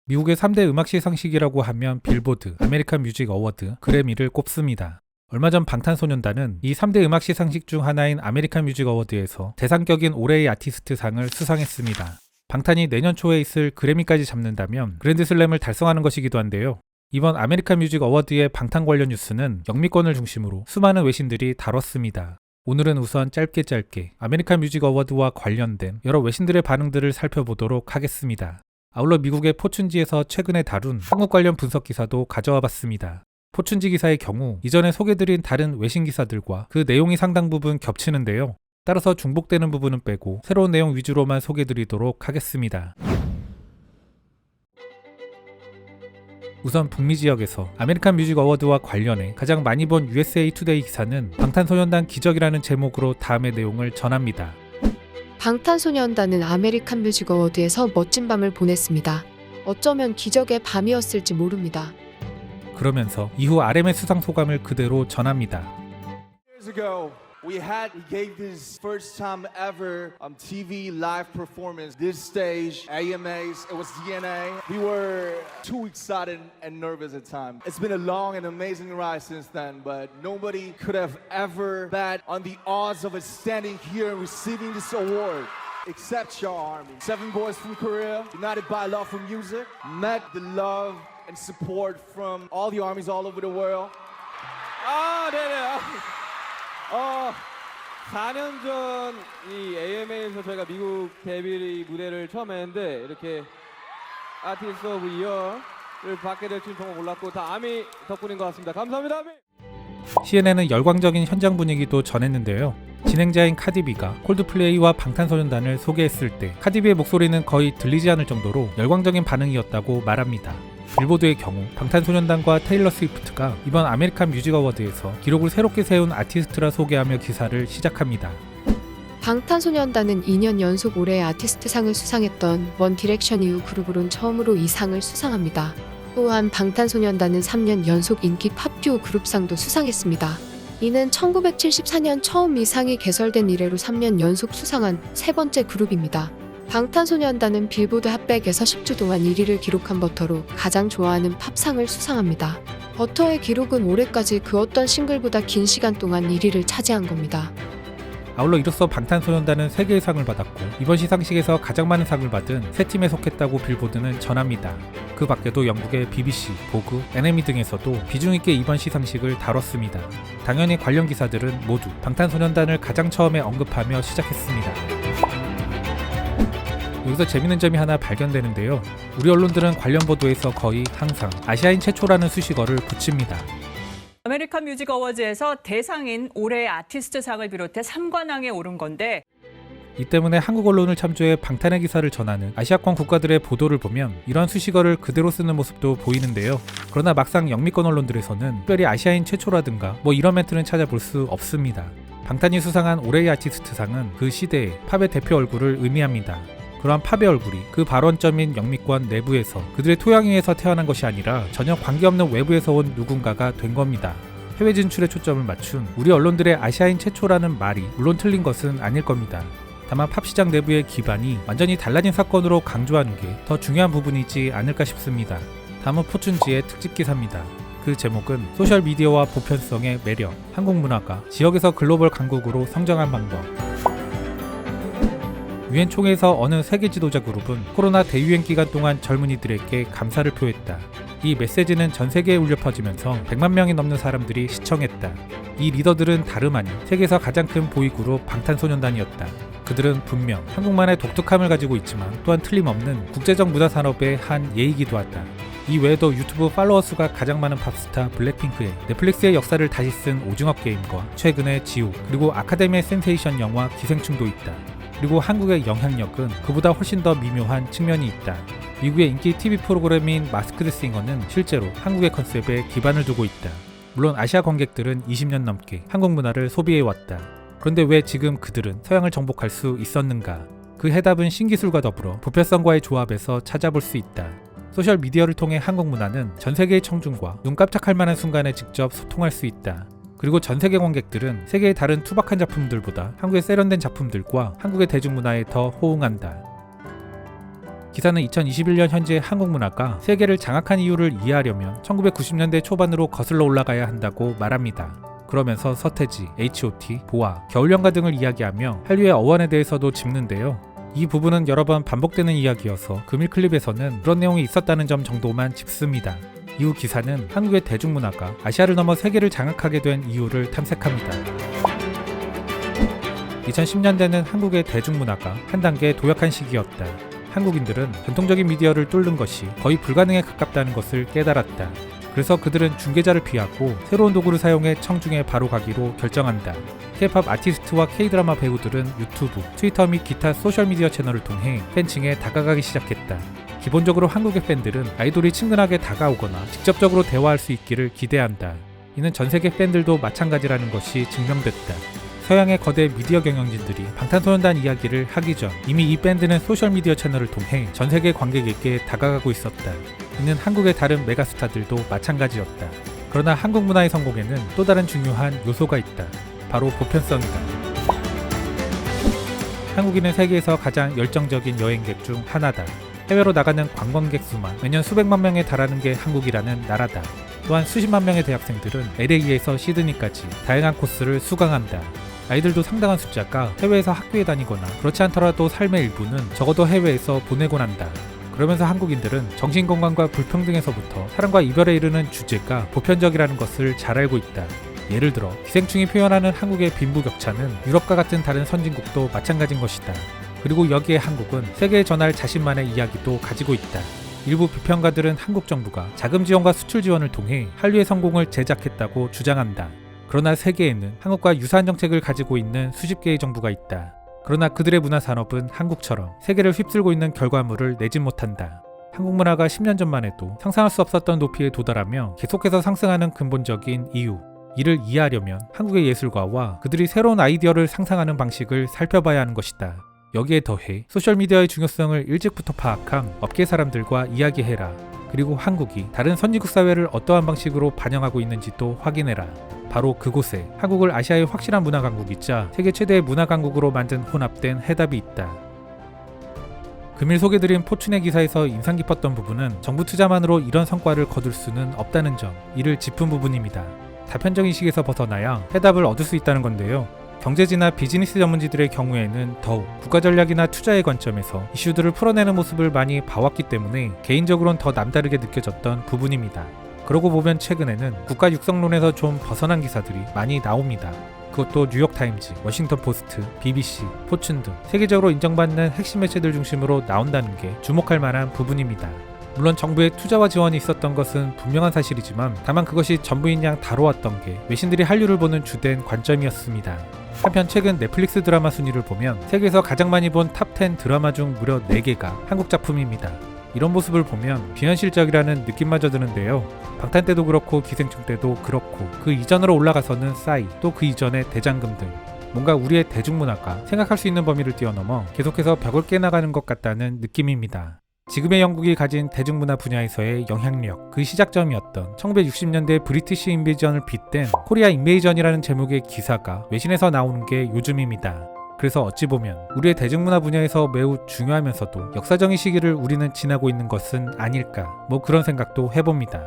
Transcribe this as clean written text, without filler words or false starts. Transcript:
미국의 3대 음악 시상식이라고 하면 빌보드, 아메리칸 뮤직 어워드, 그래미를 꼽습니다. 얼마 전 방탄소년단은 이 3대 음악 시상식 중 하나인 아메리칸 뮤직 어워드에서 대상격인 올해의 아티스트 상을 수상했습니다. 방탄이 내년 초에 있을 그래미까지 잡는다면 그랜드슬램을 달성하는 것이기도 한데요. 이번 아메리칸 뮤직 어워드의 방탄 관련 뉴스는 영미권을 중심으로 수많은 외신들이 다뤘습니다. 오늘은 우선 짧게 아메리칸 뮤직 어워드와 관련된 여러 외신들의 반응들을 살펴보도록 하겠습니다. 아울러 미국의 포춘지에서 최근에 다룬 한국 관련 분석 기사도 가져와 봤습니다. 포춘지 기사의 경우 이전에 소개드린 다른 외신 기사들과 그 내용이 상당 부분 겹치는데요. 따라서 중복되는 부분은 빼고 새로운 내용 위주로만 소개드리도록 하겠습니다. 우선 북미 지역에서 아메리칸 뮤직 어워드와 관련해 가장 많이 본 USA 투데이 기사는 방탄소년단 기적이라는 제목으로 다음의 내용을 전합니다. 방탄소년단은 아메리칸 뮤직 어워드에서 멋진 밤을 보냈습니다. 어쩌면 기적의 밤이었을지 모릅니다. 그러면서 이후 RM의 수상 소감을 그대로 전합니다. Years ago, we gave this first time ever TV live performance. This stage, AMAs, it was DNA. We were too excited and nervous at time. It's been a long and amazing ride since then, but nobody could have ever bet on the odds of us standing here and receiving this award. Except your army. 7 boys from Korea, united by love for music, met the love and support from all the armies all over the world. 네네. 4년 전 이 AMA에서 저희가 미국 데뷔 무대를 처음 했는데 이렇게 아티스트 오브 이어를 받게 될 줄 정말 몰랐고 다 아미 덕분인 것 같습니다. 감사합니다. 아미. CNN은 열광적인 현장 분위기도 전했는데요. 진행자인 카디비가 콜드플레이와 방탄소년단을 소개했을 때 카디비의 목소리는 거의 들리지 않을 정도로 열광적인 반응이었다고 말합니다. 빌보드의 경우 방탄소년단과 테일러 스위프트가 이번 아메리칸 뮤직 어워드에서 기록을 새롭게 세운 아티스트라 소개하며 기사를 시작합니다. 방탄소년단은 2년 연속 올해의 아티스트상을 수상했던 원 디렉션 이후 그룹으론 처음으로 이 상을 수상합니다. 또한 방탄소년단은 3년 연속 인기 팝듀오 그룹상도 수상했습니다. 이는 1974년 처음 이 상이 개설된 이래로 3년 연속 수상한 세 번째 그룹입니다. 방탄소년단은 빌보드 핫백에서 10주 동안 1위를 기록한 버터로 가장 좋아하는 팝상을 수상합니다. 버터의 기록은 올해까지 그 어떤 싱글보다 긴 시간 동안 1위를 차지한 겁니다. 아울러 이로써 방탄소년단은 3개의 상을 받았고 이번 시상식에서 가장 많은 상을 받은 세 팀에 속했다고 빌보드는 전합니다. 그 밖에도 영국의 BBC, 보그, NME 등에서도 비중 있게 이번 시상식을 다뤘습니다. 당연히 관련 기사들은 모두 방탄소년단을 가장 처음에 언급하며 시작했습니다. 여기서 재밌는 점이 하나 발견되는데요. 우리 언론들은 관련 보도에서 거의 항상 아시아인 최초라는 수식어를 붙입니다. 아메리칸 뮤직 어워즈에서 대상인 올해의 아티스트상을 비롯해 3관왕에 오른 건데 이 때문에 한국 언론을 참조해 방탄의 기사를 전하는 아시아권 국가들의 보도를 보면 이런 수식어를 그대로 쓰는 모습도 보이는데요. 그러나 막상 영미권 언론들에서는 특별히 아시아인 최초라든가 이런 멘트는 찾아볼 수 없습니다. 방탄이 수상한 올해의 아티스트상은 그 시대의 팝의 대표 얼굴을 의미합니다. 그러한 팝의 얼굴이 그 발원점인 영미권 내부에서 그들의 토양위에서 태어난 것이 아니라 전혀 관계없는 외부에서 온 누군가가 된 겁니다. 해외 진출에 초점을 맞춘 우리 언론들의 아시아인 최초라는 말이 물론 틀린 것은 아닐 겁니다. 다만 팝 시장 내부의 기반이 완전히 달라진 사건으로 강조하는 게 더 중요한 부분이지 않을까 싶습니다. 다음은 포춘지의 특집 기사입니다. 그 제목은 소셜미디어와 보편성의 매력, 한국 문화가 지역에서 글로벌 강국으로 성장한 방법. 유엔 총회에서 어느 세계 지도자 그룹은 코로나 대유행 기간 동안 젊은이들에게 감사를 표했다. 이 메시지는 전 세계에 울려 퍼지면서 100만 명이 넘는 사람들이 시청했다. 이 리더들은 다름 아닌 세계에서 가장 큰 보이그룹 방탄소년단이었다. 그들은 분명 한국만의 독특함을 가지고 있지만 또한 틀림없는 국제적 문화산업의 한 예이기도 하다. 이 외에도 유튜브 팔로워 수가 가장 많은 팝스타 블랙핑크의 넷플릭스의 역사를 다시 쓴 오징어 게임과 최근의 지옥 그리고 아카데미의 센세이션 영화 기생충도 있다. 그리고 한국의 영향력은 그보다 훨씬 더 미묘한 측면이 있다. 미국의 인기 TV 프로그램인 마스크드 싱어는 실제로 한국의 컨셉에 기반을 두고 있다. 물론 아시아 관객들은 20년 넘게 한국 문화를 소비해왔다. 그런데 왜 지금 그들은 서양을 정복할 수 있었는가? 그 해답은 신기술과 더불어 보편성과의 조합에서 찾아볼 수 있다. 소셜미디어를 통해 한국 문화는 전 세계의 청중과 눈 깜짝할 만한 순간에 직접 소통할 수 있다. 그리고 전 세계 관객들은 세계의 다른 투박한 작품들보다 한국의 세련된 작품들과 한국의 대중문화에 더 호응한다. 기사는 2021년 현재 한국 문화가 세계를 장악한 이유를 이해하려면 1990년대 초반으로 거슬러 올라가야 한다고 말합니다. 그러면서 서태지, H.O.T, 보아, 겨울연가 등을 이야기하며 한류의 어원에 대해서도 짚는데요. 이 부분은 여러 번 반복되는 이야기여서 금일 클립에서는 그런 내용이 있었다는 점 정도만 짚습니다. 이후 기사는 한국의 대중문화가 아시아를 넘어 세계를 장악하게 된 이유를 탐색합니다. 2010년대는 한국의 대중문화가 한 단계 도약한 시기였다. 한국인들은 전통적인 미디어를 뚫는 것이 거의 불가능에 가깝다는 것을 깨달았다. 그래서 그들은 중개자를 피하고 새로운 도구를 사용해 청중에 바로 가기로 결정한다. K-POP 아티스트와 K-드라마 배우들은 유튜브, 트위터 및 기타 소셜미디어 채널을 통해 팬층에 다가가기 시작했다. 기본적으로 한국의 팬들은 아이돌이 친근하게 다가오거나 직접적으로 대화할 수 있기를 기대한다. 이는 전 세계 팬들도 마찬가지라는 것이 증명됐다. 서양의 거대 미디어 경영진들이 방탄소년단 이야기를 하기 전 이미 이 밴드는 소셜미디어 채널을 통해 전 세계 관객에게 다가가고 있었다. 이는 한국의 다른 메가스타들도 마찬가지였다. 그러나 한국 문화의 성공에는 또 다른 중요한 요소가 있다. 바로 보편성이다. 한국인은 세계에서 가장 열정적인 여행객 중 하나다. 해외로 나가는 관광객 수만 매년 수백만 명에 달하는 게 한국이라는 나라다. 또한 수십만 명의 대학생들은 LA에서 시드니까지 다양한 코스를 수강한다. 아이들도 상당한 숫자가 해외에서 학교에 다니거나 그렇지 않더라도 삶의 일부는 적어도 해외에서 보내곤 한다. 그러면서 한국인들은 정신건강과 불평등에서부터 사랑과 이별에 이르는 주제가 보편적이라는 것을 잘 알고 있다. 예를 들어 기생충이 표현하는 한국의 빈부격차는 유럽과 같은 다른 선진국도 마찬가지인 것이다. 그리고 여기에 한국은 세계에 전할 자신만의 이야기도 가지고 있다. 일부 비평가들은 한국 정부가 자금 지원과 수출 지원을 통해 한류의 성공을 제작했다고 주장한다. 그러나 세계에는 한국과 유사한 정책을 가지고 있는 수십 개의 정부가 있다. 그러나 그들의 문화산업은 한국처럼 세계를 휩쓸고 있는 결과물을 내지 못한다. 한국 문화가 10년 전만 해도 상상할 수 없었던 높이에 도달하며 계속해서 상승하는 근본적인 이유. 이를 이해하려면 한국의 예술가와 그들이 새로운 아이디어를 상상하는 방식을 살펴봐야 하는 것이다. 여기에 더해 소셜미디어의 중요성을 일찍부터 파악한 업계 사람들과 이야기해라. 그리고 한국이 다른 선진국 사회를 어떠한 방식으로 반영하고 있는지도 확인해라. 바로 그곳에 한국을 아시아의 확실한 문화 강국이자 세계 최대의 문화 강국으로 만든 혼합된 해답이 있다. 금일 소개드린 포춘의 기사에서 인상 깊었던 부분은 정부 투자만으로 이런 성과를 거둘 수는 없다는 점, 이를 짚은 부분입니다. 다편적 인식에서 벗어나야 해답을 얻을 수 있다는 건데요. 경제지나 비즈니스 전문지들의 경우에는 더욱 국가 전략이나 투자의 관점에서 이슈들을 풀어내는 모습을 많이 봐왔기 때문에 개인적으로는 더 남다르게 느껴졌던 부분입니다. 그러고 보면 최근에는 국가 육성론에서 좀 벗어난 기사들이 많이 나옵니다. 그것도 뉴욕타임즈, 워싱턴 포스트, BBC, 포춘 등 세계적으로 인정받는 핵심 매체들 중심으로 나온다는 게 주목할 만한 부분입니다. 물론 정부의 투자와 지원이 있었던 것은 분명한 사실이지만 다만 그것이 전부인 양 다뤄왔던 게 외신들이 한류를 보는 주된 관점이었습니다. 한편 최근 넷플릭스 드라마 순위를 보면 세계에서 가장 많이 본 탑10 드라마 중 무려 4개가 한국 작품입니다. 이런 모습을 보면 비현실적이라는 느낌마저 드는데요. 방탄 때도 그렇고 기생충 때도 그렇고 그 이전으로 올라가서는 싸이, 또 그 이전의 대장금 등 뭔가 우리의 대중문화가 생각할 수 있는 범위를 뛰어넘어 계속해서 벽을 깨나가는 것 같다는 느낌입니다. 지금의 영국이 가진 대중문화 분야에서의 영향력, 그 시작점이었던 1960년대 브리티시 인베이전을 빗댄 코리아 인베이전이라는 제목의 기사가 외신에서 나오는 게 요즘입니다. 그래서 어찌 보면 우리의 대중문화 분야에서 매우 중요하면서도 역사적인 시기를 우리는 지나고 있는 것은 아닐까, 그런 생각도 해봅니다.